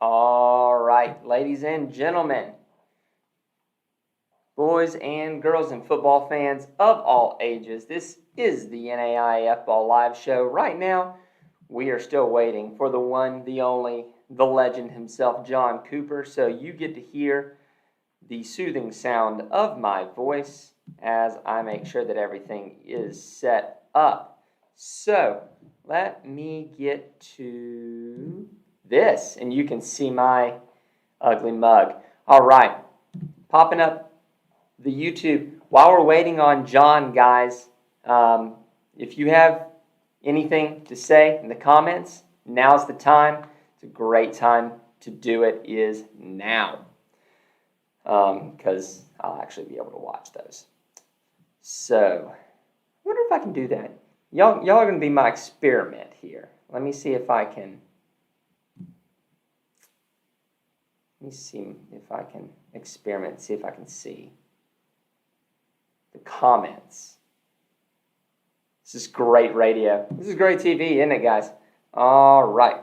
All right, ladies and gentlemen, boys and girls and football fans of all ages, this is the NAIAFBALL live show. Right now, we are still waiting for the one, the only, the legend himself, John Cooper. So you get to hear the soothing sound of my voice as I make sure that everything is set up. So let me get to this, and you can see my ugly mug. All right, popping up the YouTube. While we're waiting on John, guys, if you have anything to say in the comments, now's the time. It's a great time to do it is now, because I'll actually be able to watch those. So, I wonder if I can do that. Y'all are going to be my experiment here. Let me see if I can. Let me see if I can experiment, see if I can see the comments. This is great radio. This is great TV, isn't it, guys? All right.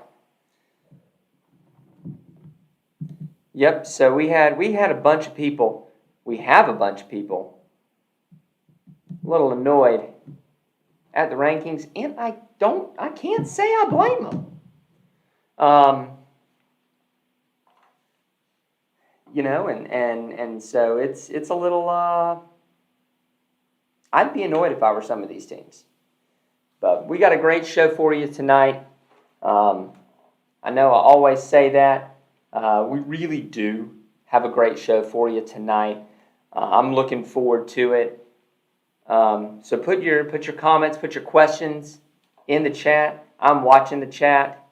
Yep, so we had a bunch of people. We have a bunch of people a little annoyed at the rankings, and I can't say I blame them. You know, and so it's a little, I'd be annoyed if I were some of these teams. But we got a great show for you tonight. I know I always say that. We really do have a great show for you tonight. I'm looking forward to it. So put your comments, put your questions in the chat. I'm watching the chat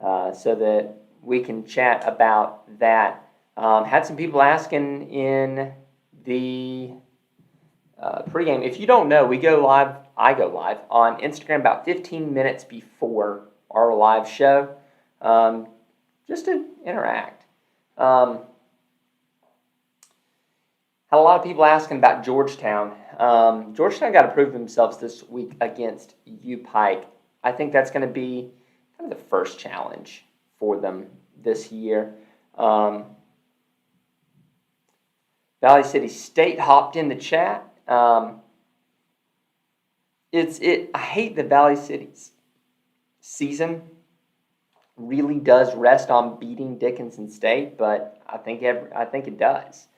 so that we can chat about that. Had some people asking in the pregame. If you don't know, I go live on Instagram about 15 minutes before our live show, just to interact. Had a lot of people asking about Georgetown. Georgetown got to prove themselves this week against U-Pike. I think that's going to be kind of the first challenge for them this year. Valley City State hopped in the chat. I hate the Valley City's season really does rest on beating Dickinson State, but I think it does.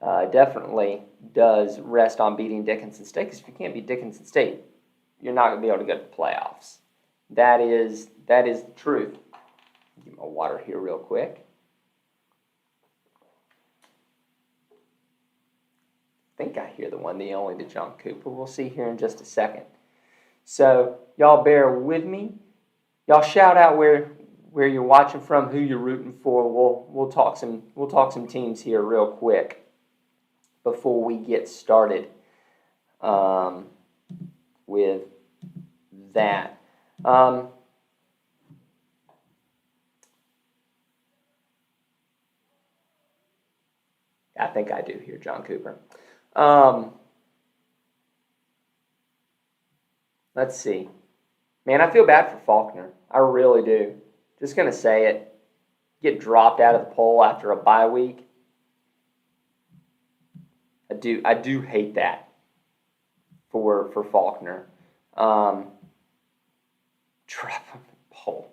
Definitely does rest on beating Dickinson State, because if you can't beat Dickinson State, you're not going to be able to go to the playoffs. That is the truth. Get my water here real quick. I think I hear the one, the only, the John Cooper. We'll see here in just a second. So y'all bear with me. Y'all shout out where you're watching from, who you're rooting for. We'll talk some teams here real quick before we get started with that. I think I do hear John Cooper. Let's see. Man, I feel bad for Faulkner. I really do. Just going to say it. Get dropped out of the poll after a bye week. I do hate that for Faulkner. Drop him in the poll.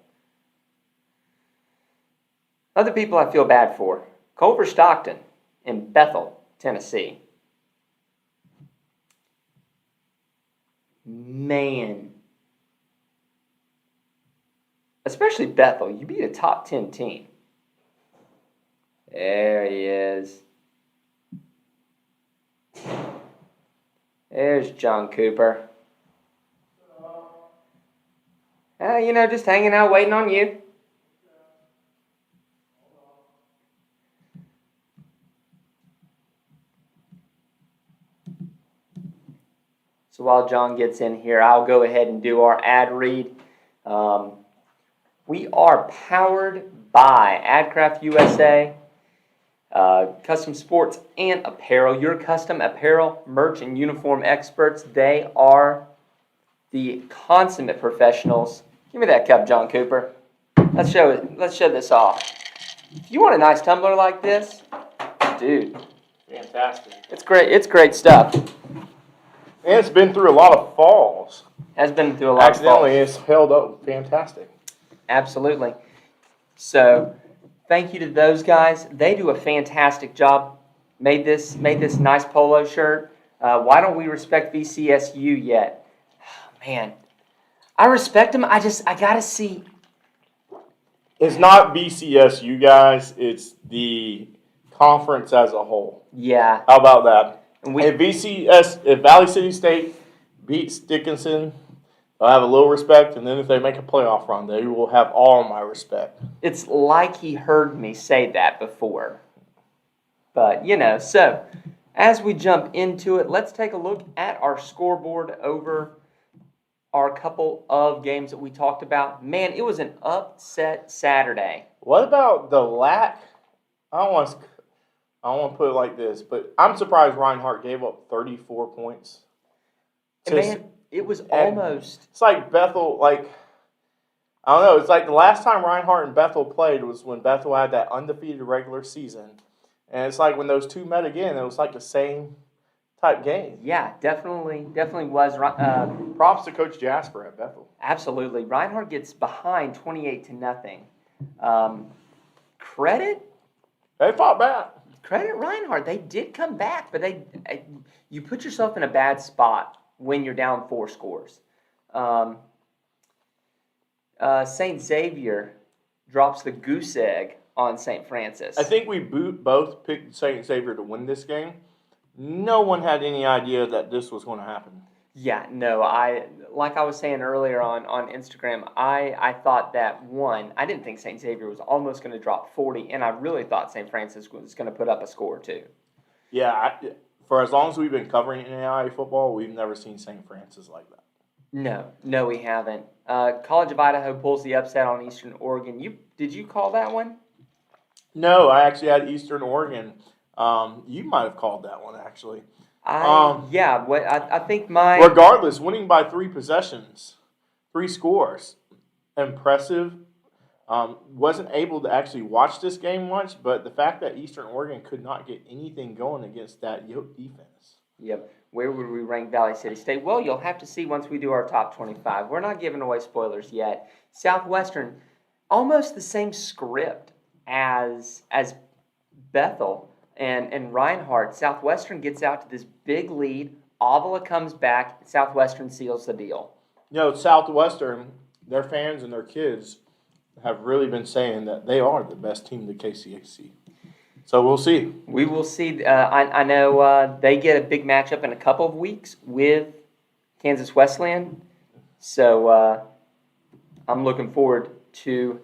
Other people I feel bad for. Culver Stockton in Bethel, Tennessee. Man. Especially Bethel. You beat a top 10 team. There he is. There's John Cooper. Just hanging out, waiting on you. So while John gets in here, I'll go ahead and do our ad read. We are powered by AdCraft USA, Custom Sports and Apparel. Your custom apparel, merch, and uniform experts. They are the consummate professionals. Give me that cup, John Cooper. Let's show this off. If you want a nice tumbler like this, dude, Fantastic. it's great. It's great stuff. And it's been through a lot of falls. Has been through a lot Accidentally, of falls. it's held up fantastic. Absolutely. So, thank you to those guys. They do a fantastic job. Made this nice polo shirt. Why don't we respect VCSU yet? Oh, man, I respect them. I gotta see. It's not BCS, you guys. It's the conference as a whole. Yeah. How about that? And If Valley City State beats Dickinson, they'll have a little respect, and then if they make a playoff run, they will have all my respect. It's like he heard me say that before. But, so as we jump into it, let's take a look at our scoreboard over our couple of games that we talked about. Man, it was an upset Saturday. What about the lack? I don't want to put it like this, but I'm surprised Reinhardt gave up 34 points. Man, it was almost. It's like Bethel, I don't know. It's like the last time Reinhardt and Bethel played was when Bethel had that undefeated regular season. And it's like when those two met again, it was like the same type game. Yeah, definitely was. Props to Coach Jasper at Bethel. Absolutely. Reinhardt gets behind 28-0. Credit? They fought back. Credit Reinhardt. They did come back, but you put yourself in a bad spot when you're down 4 scores. St. Xavier drops the goose egg on St. Francis. I think we both picked St. Xavier to win this game. No one had any idea that this was going to happen. Yeah, no, like I was saying earlier on Instagram, I thought that, I didn't think St. Xavier was almost going to drop 40, and I really thought St. Francis was going to put up a score, too. Yeah, for as long as we've been covering NAIA football, we've never seen St. Francis like that. No, we haven't. College of Idaho pulls the upset on Eastern Oregon. Did you call that one? No, I actually had Eastern Oregon. You might have called that one, actually. I think my... Regardless, winning by 3 possessions, 3 scores, impressive. Wasn't able to actually watch this game much, but the fact that Eastern Oregon could not get anything going against that Yoke defense. Yep. Where would we rank Valley City State? Well, you'll have to see once we do our top 25. We're not giving away spoilers yet. Southwestern, almost the same script as Bethel and Reinhardt. Southwestern gets out to this big lead. Avila comes back. Southwestern seals the deal. Southwestern, their fans and their kids have really been saying that they are the best team in the KCAC. So we'll see. We will see. I know they get a big matchup in a couple of weeks with Kansas Wesleyan. So I'm looking forward to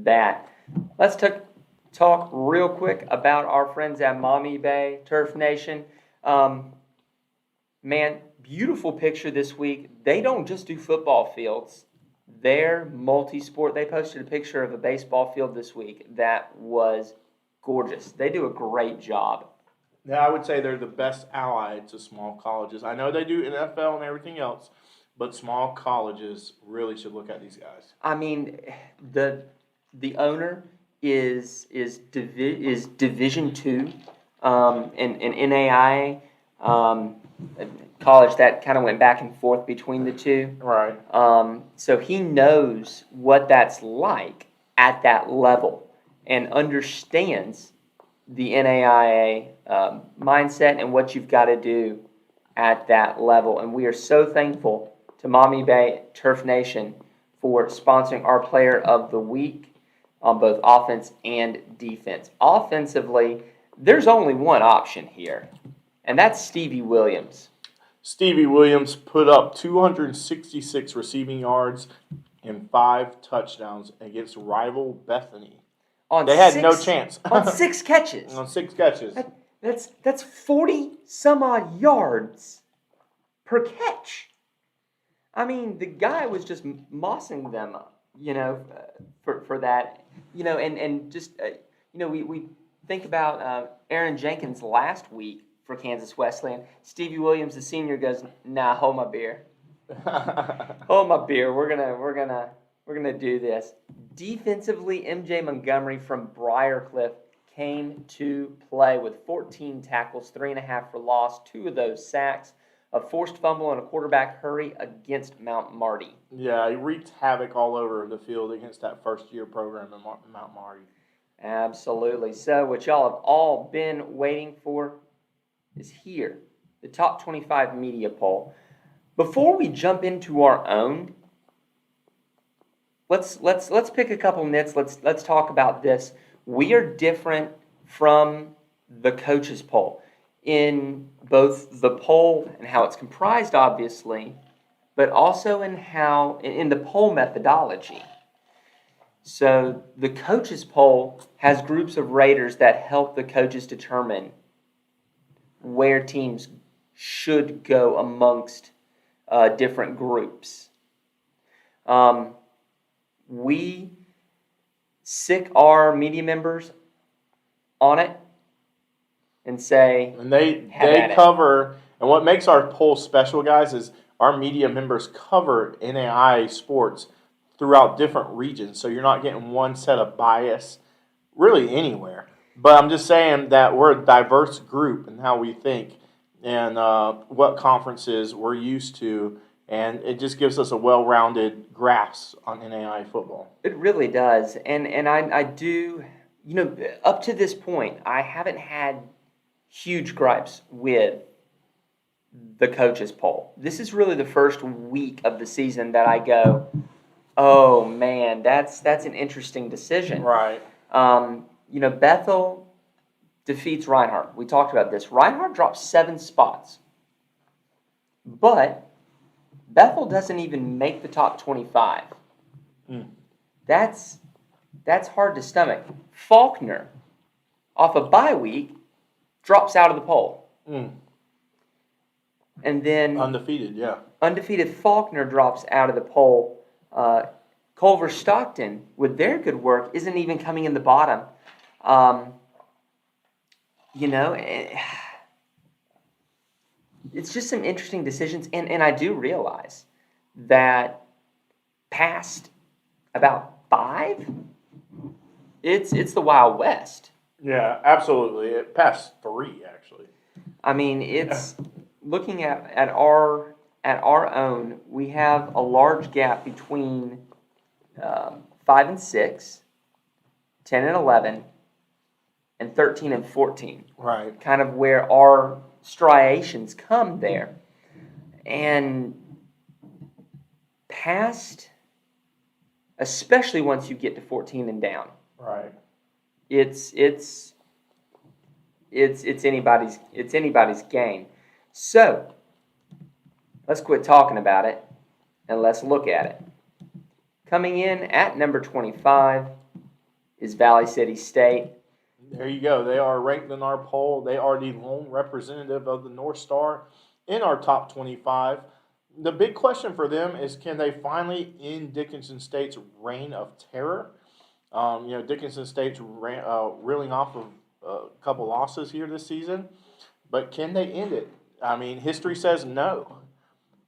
that. Let's talk real quick about our friends at Maumee Bay Turf Nation. Man, beautiful picture this week. They don't just do football fields. They're multi-sport. They posted a picture of a baseball field this week that was gorgeous. They do a great job. Yeah, I would say they're the best ally to small colleges. I know they do NFL and everything else, but small colleges really should look at these guys. I mean, the owner is Division II in NAIA college that kind of went back and forth between the two. Right. So he knows what that's like at that level and understands the NAIA mindset and what you've got to do at that level. And we are so thankful to Maumee Bay Turf Nation for sponsoring our Player of the Week on both offense and defense. Offensively, there's only one option here, and that's Stevie Williams. Stevie Williams put up 266 receiving yards and 5 touchdowns against rival Bethany. They had no chance. On 6 catches. On 6 catches. That's 40 some odd yards per catch. I mean, the guy was just mossing them up, for that, and just, we think about Aaron Jenkins last week for Kansas Wesleyan. Stevie Williams, the senior, goes, "Nah, hold my beer. Hold my beer. We're gonna We're going to do this. Defensively, MJ Montgomery from Briarcliff came to play with 14 tackles, 3.5 for loss, 2 of those sacks, a forced fumble, and a quarterback hurry against Mount Marty. Yeah, he wreaked havoc all over the field against that first-year program in Mount Marty. Absolutely. So what y'all have all been waiting for is here, the top 25 media poll. Before we jump into our own, let's pick a couple nits. Let's talk about this. We are different from the coaches poll in both the poll and how it's comprised, obviously, but also in the poll methodology. So the coaches poll has groups of raters that help the coaches determine where teams should go amongst different groups. We sick our media members on it and say, and they cover, and what makes our poll special, guys, is our media members cover NAI sports throughout different regions, so you're not getting one set of bias really anywhere. But I'm just saying that we're a diverse group in how we think and what conferences we're used to, and it just gives us a well-rounded grasp on NAI football. It really does, and I do, up to this point, I haven't had huge gripes with the coaches poll. This is really the first week of the season that I go, oh man, that's an interesting decision. Right. Bethel defeats Reinhardt. We talked about this. Reinhardt drops 7 spots, but Bethel doesn't even make the top 25. That's hard to stomach. Faulkner, off a bye week, drops out of the poll. And then undefeated Faulkner drops out of the poll. Culver Stockton, with their good work, isn't even coming in the bottom. It's just some interesting decisions, and I do realize that past about 5, it's the Wild West. Yeah, absolutely. It passed 3, actually. I mean, it's looking at our own. We have a large gap between 5 and 6, 10 and 11, and 13 and 14. Right. Kind of where our striations come there. And past, especially once you get to 14 and down. Right. It's anybody's game. So let's quit talking about it and let's look at it. Coming in at number 25 is Valley City State. There you go. They are ranked in our poll. They are the lone representative of the North Star in our top 25. The big question for them is, can they finally end Dickinson State's reign of terror? Dickinson State's reeling off of a couple losses here this season, but can they end it? I mean, history says no,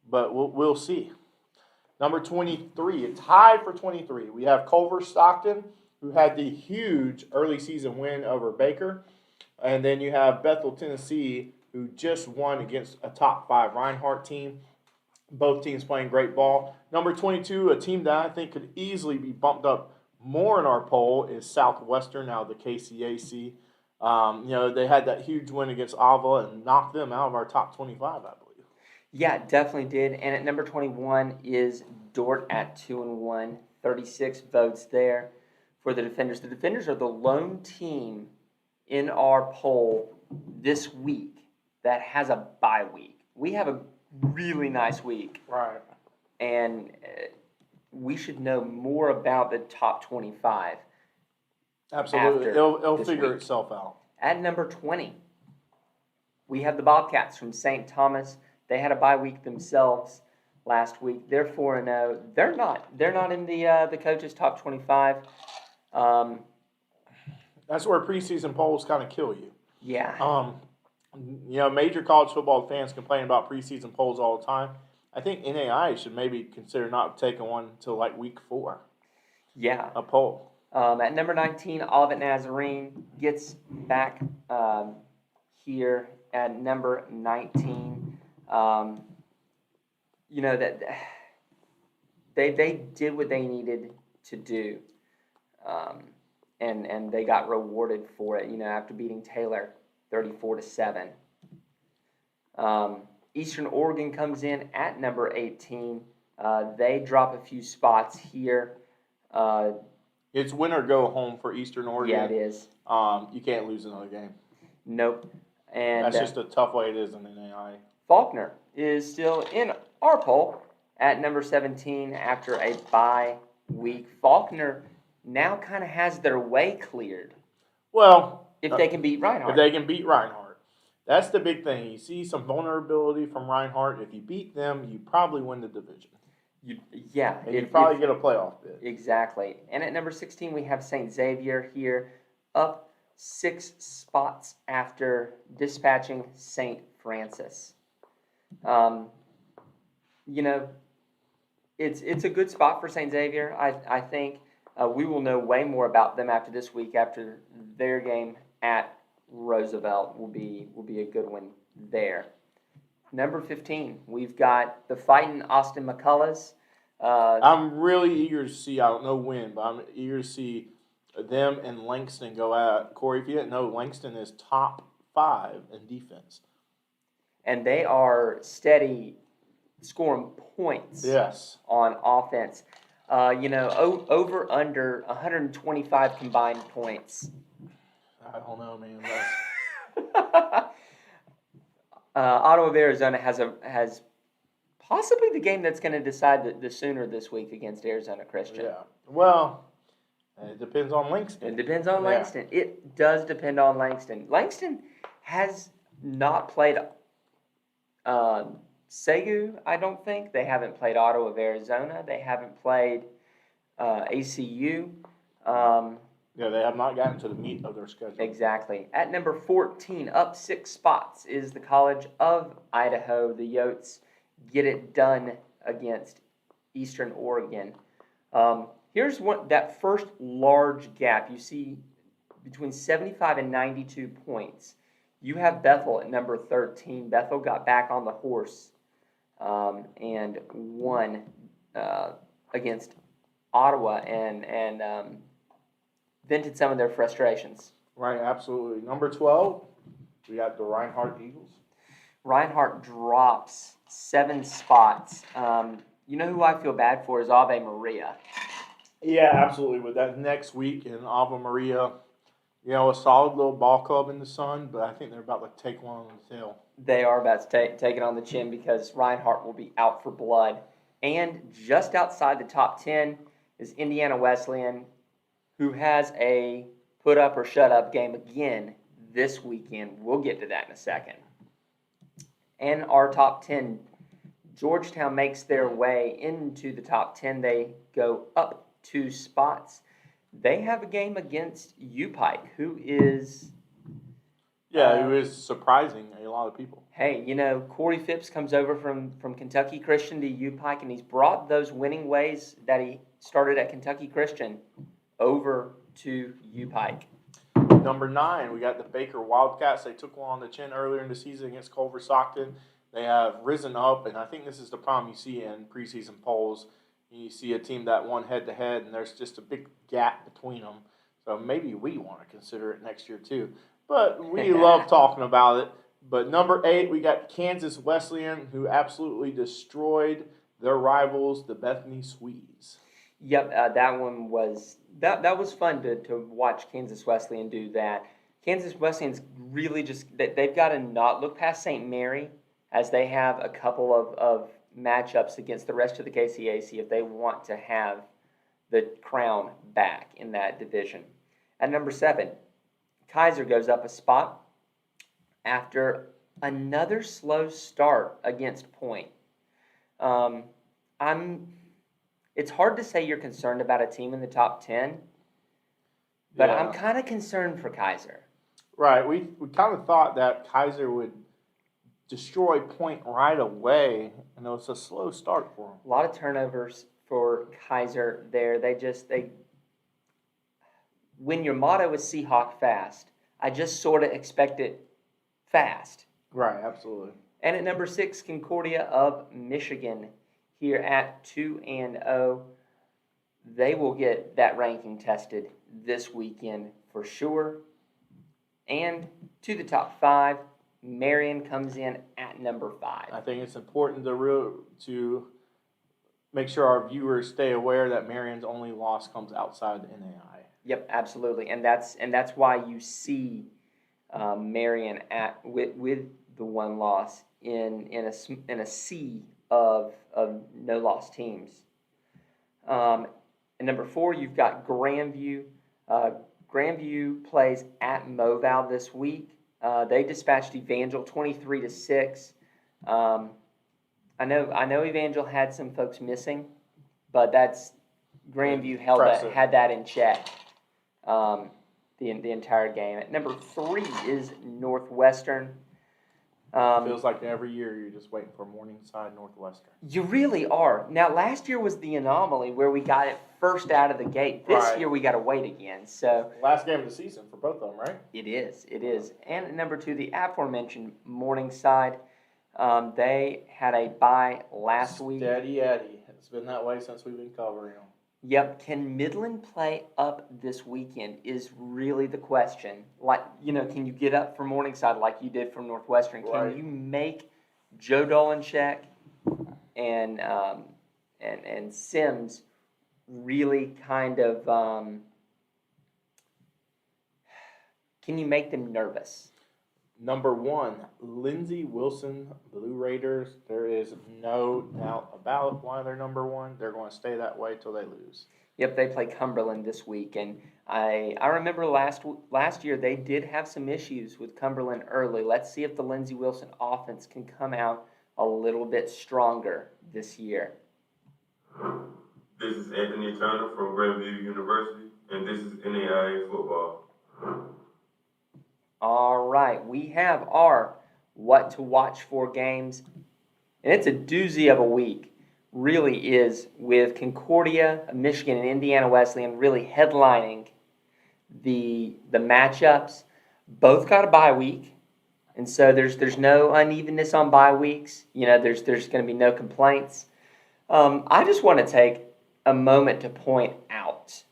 but we'll see. Number 23, a tie for 23. We have Culver Stockton, who had the huge early season win over Baker. And then you have Bethel, Tennessee, who just won against a top 5 Reinhardt team. Both teams playing great ball. Number 22, a team that I think could easily be bumped up more in our poll, is Southwestern, now the KCAC. They had that huge win against Ava and knocked them out of our top 25, I believe. Yeah, definitely did. And at number 21 is Dort at 2-1, 36 votes there for the Defenders. The Defenders are the lone team in our poll this week that has a bye week. We have a really nice week. Right. And we should know more about the top 25. Absolutely. It'll figure itself out. At number 20, we have the Bobcats from St. Thomas. They had a bye week themselves last week. They're 4-0. They're not in the coaches' top 25. That's where preseason polls kind of kill you. Yeah. Major college football fans complain about preseason polls all the time. I think NAI should maybe consider not taking one until like week 4. Yeah. a poll. At number 19, Olivet Nazarene gets back here at number 19. That they did what they needed to do, and they got rewarded for it. After beating Taylor 34-7. Eastern Oregon comes in at number 18. They drop a few spots here. It's win or go home for Eastern Oregon. Yeah, it is. You can't lose another game. Nope. And that's just a tough way it is in the NAIA. Faulkner is still in our poll at number 17 after a bye week. Faulkner now kind of has their way cleared. Well, if they can beat Reinhardt. If they can beat Reinhardt. That's the big thing. You see some vulnerability from Reinhardt. If you beat them, you probably win the division. You probably get a playoff bid. Exactly. And at number 16, we have St. Xavier here, up 6 spots after dispatching St. Francis. It's a good spot for St. Xavier. I think we will know way more about them after this week, after their game at Roosevelt will be a good one there. Number 15, we've got the fighting Austin McCulloughs. I'm really eager to see, I don't know when, but I'm eager to see them and Langston go at. Corey, if you didn't know, Langston is top 5 in defense. And they are steady scoring points on offense. Over under 125 combined points. I don't know, man. Ottawa of Arizona has possibly the game that's going to decide the Sooner this week against Arizona Christian. Yeah. Well, it depends on Langston. It depends on Langston. It does depend on Langston. Langston has not played Segu, I don't think. They haven't played Ottawa of Arizona. They haven't played ACU. They have not gotten to the meat of their schedule. Exactly. At number 14, up 6 spots, is the College of Idaho. The Yotes get it done against Eastern Oregon. Here's that first large gap. You see between 75 and 92 points. You have Bethel at number 13. Bethel got back on the horse and won against Ottawa and vented some of their frustrations. Right, absolutely. Number 12, we got the Reinhardt Eagles. Reinhardt drops 7 spots. You know who I feel bad for is Ave Maria. Yeah, absolutely. With that next week in Ave Maria, a solid little ball club in the sun, but I think they're about to take one on the tail. They are about to take it on the chin because Reinhardt will be out for blood. And just outside the top 10 is Indiana Wesleyan, who has a put up or shut up game again this weekend. We'll get to that in a second. And our top 10, Georgetown makes their way into the top 10. They go up 2 spots. They have a game against UPike, who is... who is surprising a lot of people. Hey, Corey Phipps comes over from Kentucky Christian to UPike, and he's brought those winning ways that he started at Kentucky Christian over to UPike. Number 9, we got the Baker Wildcats. They took one on the chin earlier in the season against Culver Stockton. They have risen up, and I think this is the problem you see in preseason polls. You see a team that won head-to-head, and there's just a big gap between them. So maybe we want to consider it next year too. But we love talking about it. But number 8, we got Kansas Wesleyan, who absolutely destroyed their rivals, the Bethany Swedes. Yep, that one was that was fun to watch Kansas Wesleyan do that. Kansas Wesleyan's really they've got to not look past St. Mary, as they have a couple of matchups against the rest of the KCAC if they want to have the crown back in that division. At number 7, Kaiser goes up a spot after another slow start against Point. It's hard to say you're concerned about a team in the top 10, but I'm kind of concerned for Kaiser. Right. We kind of thought that Kaiser would destroy Point right away, and it was a slow start for them. A lot of turnovers for Kaiser there. They when your motto is Seahawk fast, I just sort of expect it fast. Right, absolutely. And at number 6, Concordia of Michigan, here at 2-0. They will get that ranking tested this weekend for sure. And to the top 5, Marion comes in at number 5. I think it's important to make sure our viewers stay aware that Marion's only loss comes outside the NAI. Yep, absolutely, and that's why you see Marion with the one loss in a sea of no loss teams. And number 4, you've got Grandview. Grandview plays at Moval this week. They dispatched Evangel 23-6. I know Evangel had some folks missing, but that's Grandview had that in check the entire game. At number 3 is Northwestern. Feels like every year you're just waiting for Morningside Northwestern. You really are. Now, last year was the anomaly where we got it first out of the gate. This year we got to wait again. So last game of the season for both of them, right? It is. And at number 2, the aforementioned Morningside. They had a bye last week. Steady Eddie. It's been that way since we've been covering them. Yep. Can Midland play up this weekend is really the question. Like, can you get up for Morningside like you did from Northwestern? Can you make Joe Dolancheck and Sims really kind of can you make them nervous? Number 1, Lindsey Wilson, Blue Raiders. There is no doubt about why they're number 1. They're going to stay that way till they lose. Yep, they play Cumberland this week, and I remember last year they did have some issues with Cumberland early. Let's see if the Lindsey Wilson offense can come out a little bit stronger this year. This is Anthony Turner from Grandview University, and this is NAIA football. All right, we have our what to watch for games, and it's a doozy of a week. Really is, with Concordia, Michigan, and Indiana Wesleyan really headlining the matchups. Both got a bye week, and so there's no unevenness on bye weeks. There's going to be no complaints. I just want to take a moment to point out,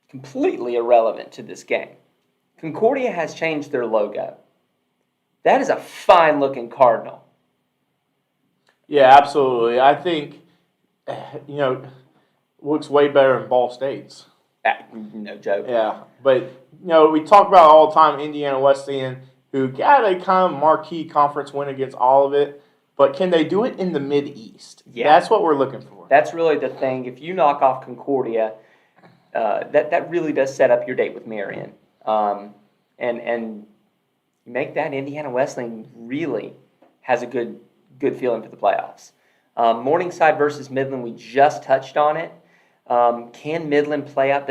completely irrelevant to this game, Concordia has changed their logo. That is a fine-looking cardinal. Yeah, absolutely. I think, looks way better than Ball State's. No joke. Yeah, but, we talk about all the time Indiana Wesleyan, who got a kind of marquee conference win against all of it, but can they do it in the Mid-East? Yeah. That's what we're looking for. That's really the thing. If you knock off Concordia, that really does set up your date with Marion. And you make that Indiana Wesleyan really has a good feeling for the playoffs. Morningside versus Midland, we just touched on it. Can Midland play up?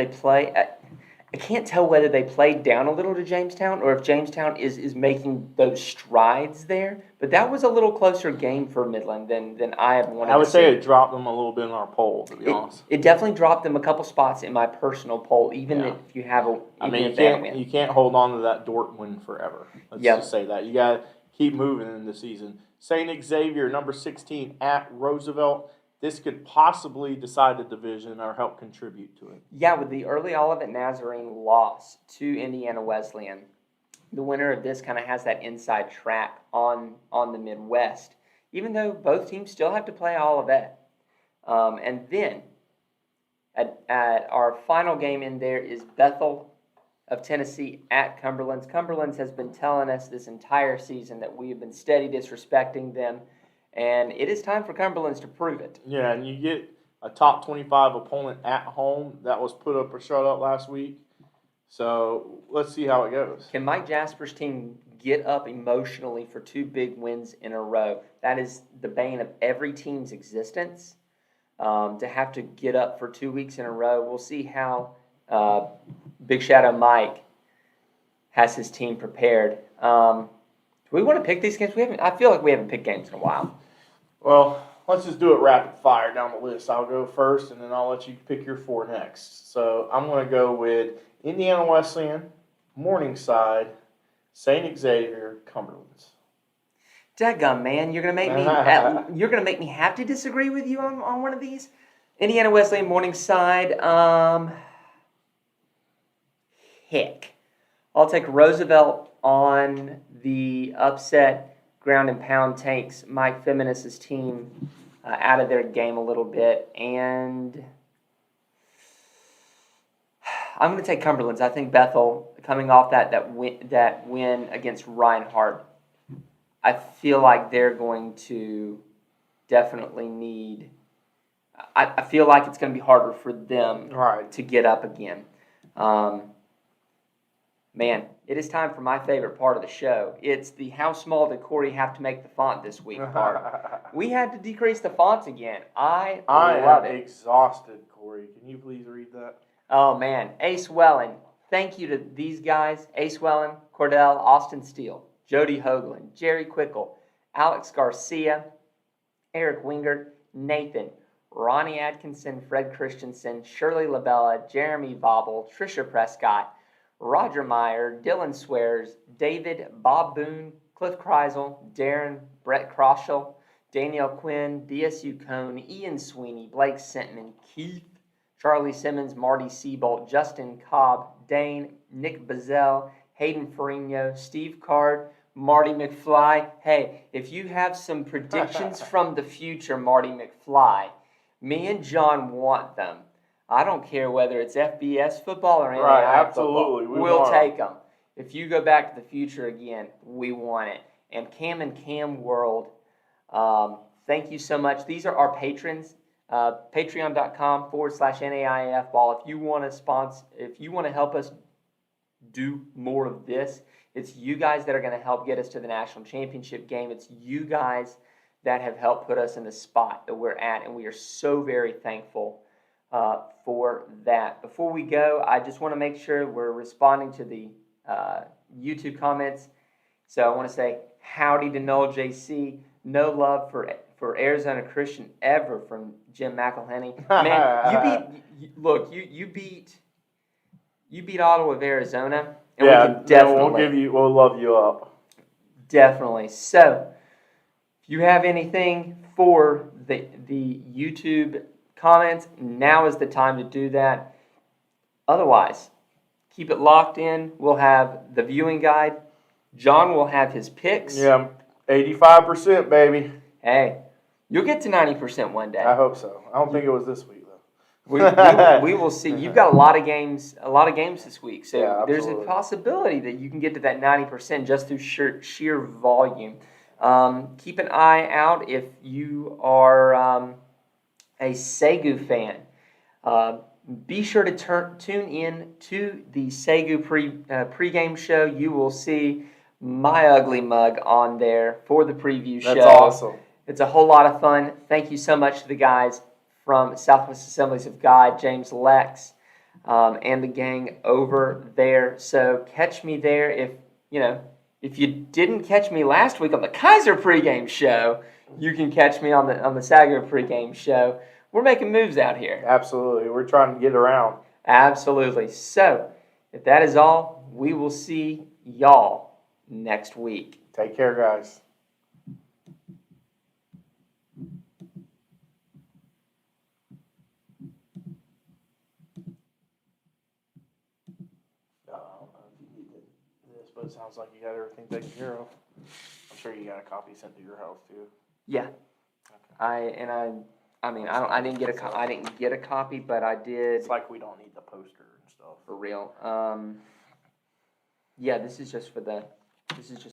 I can't tell whether they played down a little to Jamestown or if Jamestown is making those strides there. But that was a little closer game for Midland than I had wanted to see. I would say it dropped them a little bit in our poll, to be honest. It definitely dropped them a couple spots in my personal poll, even if you have you can't hold on to that Dordt win forever. Let's just say that. You got to keep moving in the season. St. Xavier, number 16, at Roosevelt. This could possibly decide the division or help contribute to it. Yeah, with the early Olivet Nazarene loss to Indiana Wesleyan, the winner of this kind of has that inside track on the Midwest, even though both teams still have to play Olivet. And then at our final game in there is Bethel of Tennessee at Cumberland's. Cumberland's has been telling us this entire season that we have been steady disrespecting them. And it is time for Cumberland's to prove it. Yeah, and you get a top 25 opponent at home that was put up or shut up last week. So let's see how it goes. Can Mike Jasper's team get up emotionally for 2 big wins in a row? That is the bane of every team's existence. To have to get up for 2 weeks in a row. We'll see how Big Shadow Mike has his team prepared. Do we want to pick these games? I feel like we haven't picked games in a while. Well, let's just do it rapid fire down the list. I'll go first, and then I'll let you pick your 4 next. So I'm going to go with Indiana Wesleyan, Morningside, St. Xavier, Cumberlands. Dadgum, man, you're gonna make me have to disagree with you on one of these. Indiana Wesleyan, Morningside. Heck, I'll take Roosevelt on the upset ground and pound takes Mike Feminist's team out of their game a little bit, and I'm going to take Cumberland's. I think Bethel, coming off that win against Reinhardt, I feel like they're going to definitely need. I feel like it's going to be harder for them to get up again. Man, it is time for my favorite part of the show. It's the how small did Corey have to make the font this week part. We had to decrease the fonts again. I love it. Exhausted, Corey. Can you please read that? Oh, man. Ace Wellen. Thank you to these guys. Ace Wellen, Cordell, Austin Steele, Jody Hoagland, Jerry Quickle, Alex Garcia, Eric Wingert, Nathan, Ronnie Atkinson, Fred Christensen, Shirley Labella, Jeremy Vobble, Trisha Prescott, Roger Meyer, Dylan Swears, David, Bob Boone, Cliff Kreisel, Darren, Brett Kroschel, Danielle Quinn, DSU Cone, Ian Sweeney, Blake Sentman, Keith, Charlie Simmons, Marty Seabolt, Justin Cobb, Dane, Nick Bazell, Hayden Ferrigno, Steve Card, Marty McFly. Hey, if you have some predictions from the future, Marty McFly, me and John want them. I don't care whether it's FBS football or NAIA absolutely. football. We'll take them. If you go back to the future again, we want it. And Cam and Cam World, thank you so much. These are our patrons. Patreon.com/NAIAFBall. If you want to help us do more of this, it's you guys that are going to help get us to the national championship game. It's you guys that have helped put us in the spot that we're at, and we are so very thankful for that. Before we go, I just want to make sure we're responding to the YouTube comments. So I want to say howdy to Noel JC. No love for Arizona Christian ever from Jim McElhenney. Man, you beat Ottawa of Arizona, and we can definitely we'll love you up. Definitely. So if you have anything for the YouTube comments, now is the time to do that. Otherwise, keep it locked in. We'll have the viewing guide. John will have his picks. Yeah, 85%, baby. Hey, you'll get to 90% one day. I hope so. I don't think it was this week though. We will see. You've got a lot of games this week, so yeah, there's a possibility that you can get to that 90% just through sheer volume. Keep an eye out if you are a Segu fan. Be sure to tune in to the Segu pregame show. You will see my ugly mug on there for the preview show. That's awesome. It's a whole lot of fun. Thank you so much to the guys from Southwest Assemblies of God, James Lex, and the gang over there. So catch me there. If you didn't catch me last week on the Kaiser pregame show, you can catch me on the Sager pregame show. We're making moves out here. Absolutely. We're trying to get around. Absolutely. So, if that is all, we will see y'all next week. Take care, guys. I don't know if you need this, but it sounds like you got everything taken care of. I'm sure you got a copy sent to your house too. Yeah. Okay. I didn't get a copy, but I did. It's like we don't need the poster and stuff. For real. Yeah, this is just for the